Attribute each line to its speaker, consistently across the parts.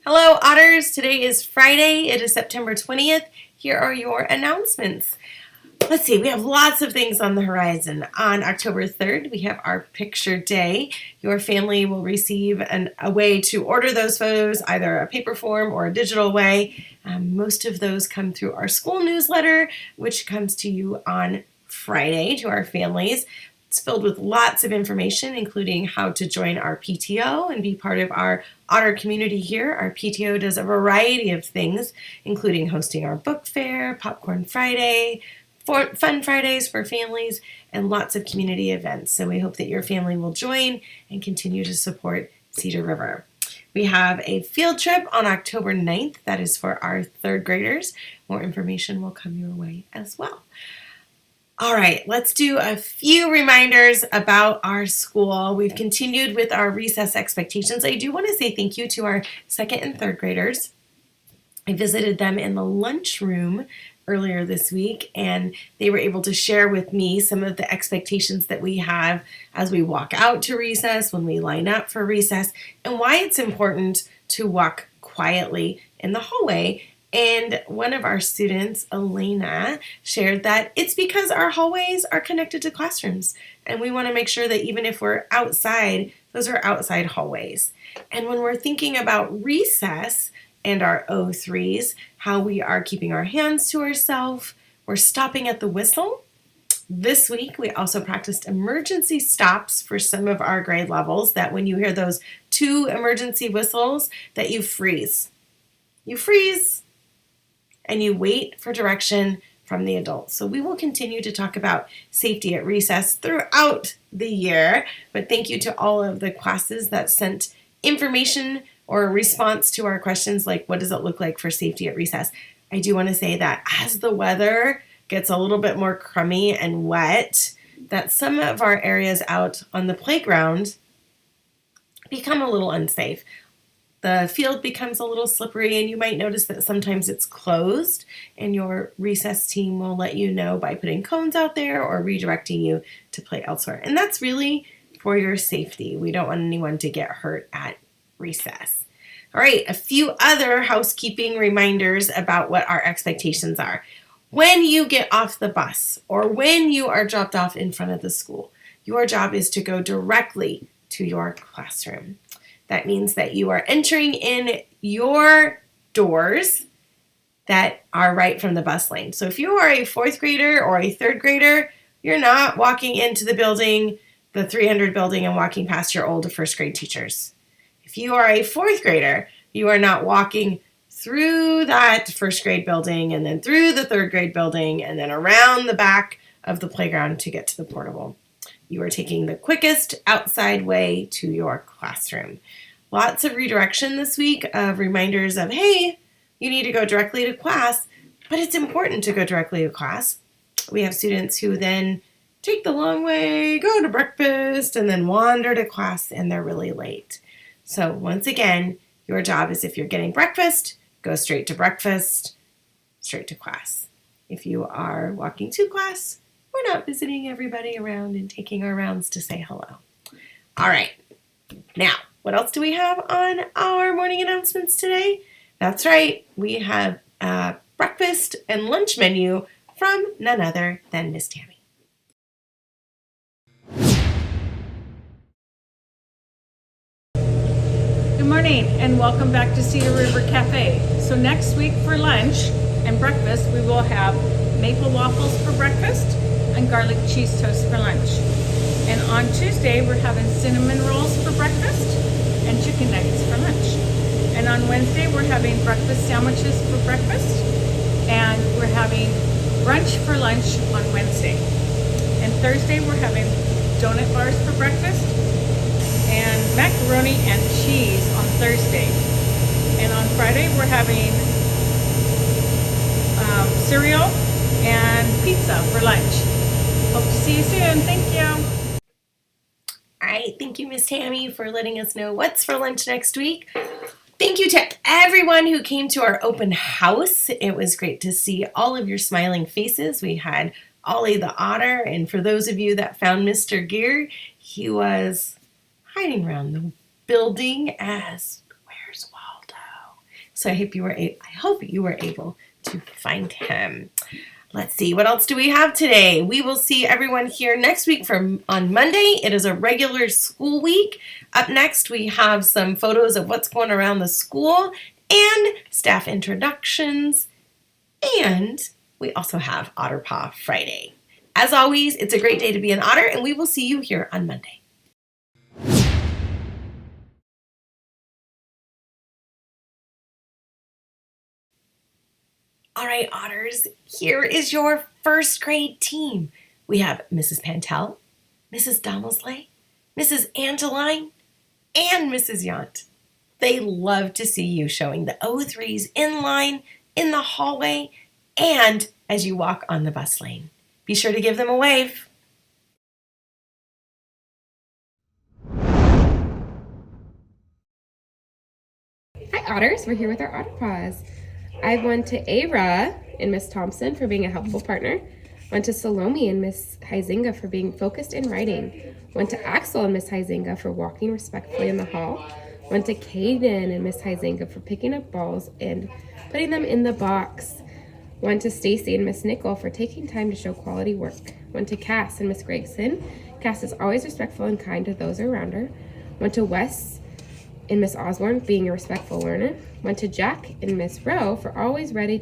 Speaker 1: Hello, Otters. Today is Friday. It is September 20th. Here are your announcements. Let's see, we have lots of things on the horizon. On October 3rd, we have our picture day. Your family will receive a way to order those photos, either a paper form or a digital way. Most of those come through our school newsletter, which comes to you on Friday to our families. It's filled with lots of information, including how to join our PTO and be part of our Otter community here. Our PTO does a variety of things, including hosting our book fair, Popcorn Friday, Fun Fridays for families, and lots of community events. So we hope that your family will join and continue to support Cedar River. We have a field trip on October 9th. That is for our third graders. More information will come your way as well. All right, let's do a few reminders about our school. We've continued with our recess expectations. I do want to say thank you to our second and third graders. I visited them in the lunchroom earlier this week, and they were able to share with me some of the expectations that we have as we walk out to recess, when we line up for recess, and why it's important to walk quietly in the hallway. And one of our students, Elena, shared that it's because our hallways are connected to classrooms. And we want to make sure that even if we're outside, those are outside hallways. And when we're thinking about recess and our O3s, how we are keeping our hands to ourselves, we're stopping at the whistle. This week, we also practiced emergency stops for some of our grade levels, that when you hear those two emergency whistles, that you freeze. You freeze. And you wait for direction from the adults. So we will continue to talk about safety at recess throughout the year, but thank you to all of the classes that sent information or a response to our questions like, what does it look like for safety at recess? I do want to say that as the weather gets a little bit more crummy and wet, that some of our areas out on the playground become a little unsafe. The field becomes a little slippery, and you might notice that sometimes it's closed, and your recess team will let you know by putting cones out there or redirecting you to play elsewhere. And that's really for your safety. We don't want anyone to get hurt at recess. All right, a few other housekeeping reminders about what our expectations are. When you get off the bus or when you are dropped off in front of the school, your job is to go directly to your classroom. That means that you are entering in your doors that are right from the bus lane. So if you are a fourth grader or a third grader, you're not walking into the building, the 300 building, and walking past your old first grade teachers. If you are a fourth grader, you are not walking through that first grade building and then through the third grade building and then around the back of the playground to get to the portable. You are taking the quickest outside way to your classroom. Lots of redirection this week of reminders of, hey, you need to go directly to class, but it's important to go directly to class. We have students who then take the long way, go to breakfast, and then wander to class, and they're really late. So once again, your job is, if you're getting breakfast, go straight to breakfast, straight to class. If you are walking to class, we're not visiting everybody around and taking our rounds to say hello. All right. Now, what else do we have on our morning announcements today? That's right. We have a breakfast and lunch menu from none other than Miss Tammy.
Speaker 2: Good morning and welcome back to Cedar River Cafe. So next week for lunch and breakfast, we will have maple waffles for breakfast and garlic cheese toast for lunch. And on Tuesday, we're having cinnamon rolls for breakfast and chicken nuggets for lunch. And on Wednesday, we're having breakfast sandwiches for breakfast, and we're having brunch for lunch on Wednesday. And Thursday, we're having donut bars for breakfast and macaroni and cheese on Thursday. And on Friday, we're having cereal and pizza for lunch. Hope to see you soon. Thank you.
Speaker 1: All right. Thank you, Miss Tammy, for letting us know what's for lunch next week. Thank you to everyone who came to our open house. It was great to see all of your smiling faces. We had Ollie the otter, and for those of you that found Mr. Gear, he was hiding around the building as, where's Waldo? So I hope you were able to find him. Let's see, what else do we have today? We will see everyone here next week on Monday. It is a regular school week. Up next, we have some photos of what's going around the school and staff introductions. And we also have Otter Paw Friday. As always, it's a great day to be an otter, and we will see you here on Monday. All right, Otters, here is your first grade team. We have Mrs. Pantel, Mrs. Domelsley, Mrs. Angeline, and Mrs. Yount. They love to see you showing the O3s in line, in the hallway, and as you walk on the bus lane. Be sure to give them a wave.
Speaker 3: Hi Otters, we're here with our Otter Paws. I went to Ara and Miss Thompson for being a helpful partner. Went to Salome and Miss Huizinga for being focused in writing. Went to Axel and Miss Huizinga for walking respectfully in the hall. Went to Caden and Miss Huizinga for picking up balls and putting them in the box. Went to Stacy and Miss Nickel for taking time to show quality work. Went to Cass and Miss Gregson. Cass is always respectful and kind to those around her. Went to Wes and Miss Osborne being a respectful learner. Went to Jack and Miss Rowe for always ready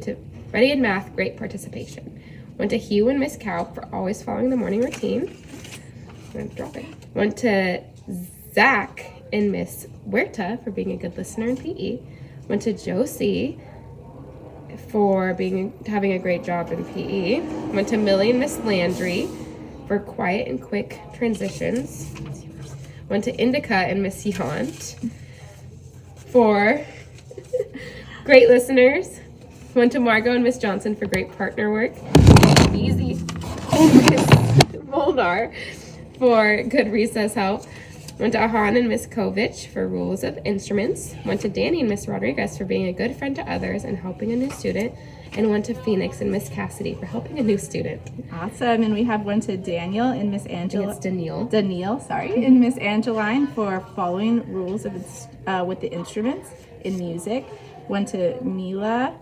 Speaker 3: in math, great participation. Went to Hugh and Miss Cow for always following the morning routine. I'm gonna drop it. Went to Zach and Miss Huerta for being a good listener in PE. Went to Josie for having a great job in PE. Went to Millie and Miss Landry for quiet and quick transitions. Went to Indica and Miss Yount for great listeners. Went to Margot and Miss Johnson for great partner work. Easy. And Miss Molnar for good recess help. Went to Ahan and Miss Kovich for rules of instruments. Went to Danny and Miss Rodriguez for being a good friend to others and helping a new student. And went to Phoenix and Miss Cassidy for helping a new student.
Speaker 4: Awesome. And we have one to Daniel and Miss Angela.
Speaker 3: It's Daniel.
Speaker 4: And Miss Angeline for following rules of with the instruments in music. One to Mila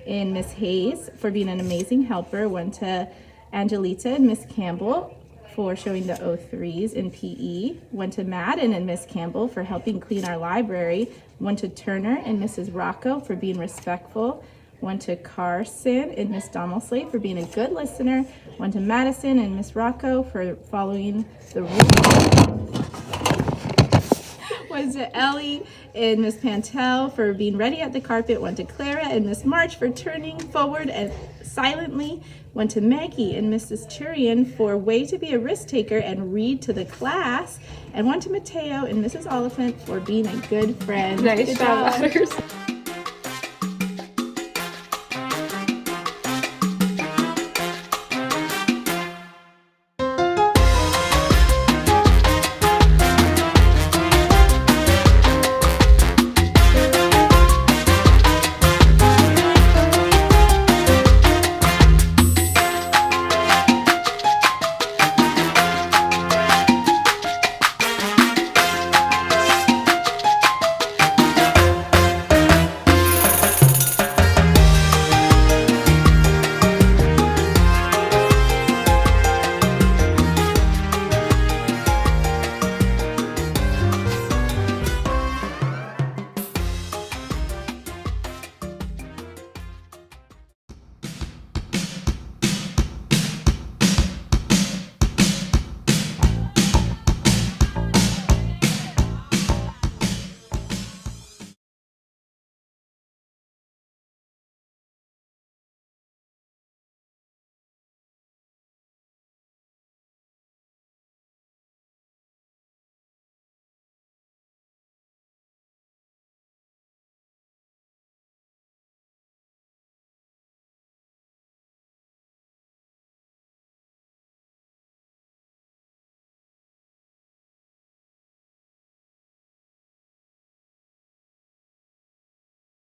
Speaker 4: and Miss Hayes for being an amazing helper. One to Angelita and Miss Campbell for showing the O3s in PE. One to Madden and Miss Campbell for helping clean our library. One to Turner and Mrs. Rocco for being respectful. One to Carson and Miss Domelsley for being a good listener. One to Madison and Miss Rocco for following the rules. One to Ellie and Miss Pantel for being ready at the carpet. One to Clara and Miss March for turning forward and silently. One to Maggie and Mrs. Turian for way to be a risk taker and read to the class. And one to Mateo and Mrs. Oliphant for being a good friend.
Speaker 3: Nice job, Otters.